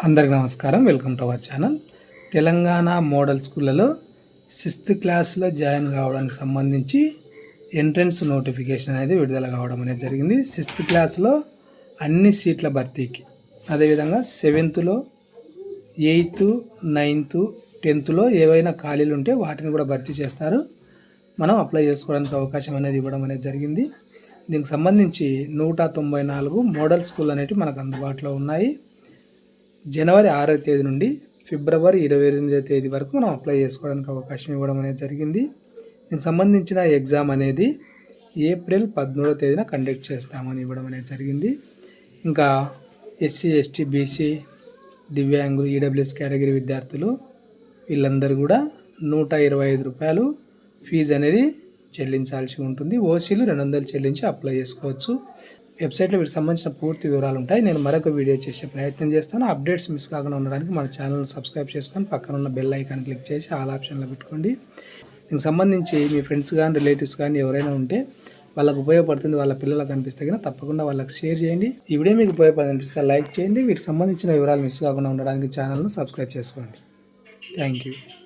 అందరికి నమస్కారం. Welcome to our channel. Telangana model స్కూళ్ళలో 6th క్లాస్లో జాయిన్ కావడానికి సంబంధించి ఎంట్రన్స్ నోటిఫికేషన్ అనేది విడుదల కావడం అనేది జరిగింది. 6th క్లాస్లో అన్ని సీట్ల భర్తీకి, అదేవిధంగా 7th, 8th, 9th, 10th ఏవైనా ఖాళీలు ఉంటే వాటిని కూడా భర్తీ చేస్తారు. మనం అప్లై చేసుకోవడానికి అవకాశం అనేది ఇవ్వడం అనేది జరిగింది. దీనికి సంబంధించి 194 మోడల్ స్కూల్ అనేవి మనకు అందుబాటులో ఉన్నాయి. జనవరి 6వ తేదీ నుండి ఫిబ్రవరి 28వ తేదీ వరకు మనం అప్లై చేసుకోవడానికి అవకాశం ఇవ్వడం అనేది జరిగింది. దీనికి సంబంధించిన ఎగ్జామ్ అనేది ఏప్రిల్ 13వ తేదీన కండక్ట్ చేస్తామని ఇవ్వడం అనేది జరిగింది. ఇంకా ఎస్సీ, ఎస్టీ, బీసీ, దివ్యాంగులు, ఈడబ్ల్యూఎస్ కేటగిరీ విద్యార్థులు వీళ్ళందరూ కూడా 125 రూపాయలు ఫీజు అనేది చెల్లించాల్సి ఉంటుంది. ఓసీలు 200 చెల్లించి అప్లై చేసుకోవచ్చు. వెబ్సైట్లో వీటికి సంబంధించిన పూర్తి వివరాలు ఉంటాయి. నేను మరొక వీడియో చేసే ప్రయత్నం చేస్తాను. అప్డేట్స్ మిస్ కాకుండా ఉండడానికి మన ఛానల్ సబ్స్క్రైబ్ చేసుకొని పక్కన ఉన్న బెల్ ఐకాన్ క్లిక్ చేసి ఆల్ ఆప్షన్లో పెట్టుకోండి. దీనికి సంబంధించి మీ ఫ్రెండ్స్ కానీ రిలేటివ్స్ కానీ ఎవరైనా ఉంటే వాళ్ళకు ఉపయోగపడుతుంది, వాళ్ళ పిల్లలకు కనిపిస్తే కానీ తప్పకుండా వాళ్ళకి షేర్ చేయండి. ఈ వీడియో మీకు ఉపయోగపడుతుంది అనిపిస్తే లైక్ చేయండి. వీటికి సంబంధించిన వివరాలు మిస్ కాకుండా ఉండడానికి ఛానల్ను సబ్స్క్రైబ్ చేసుకోండి. Thank you.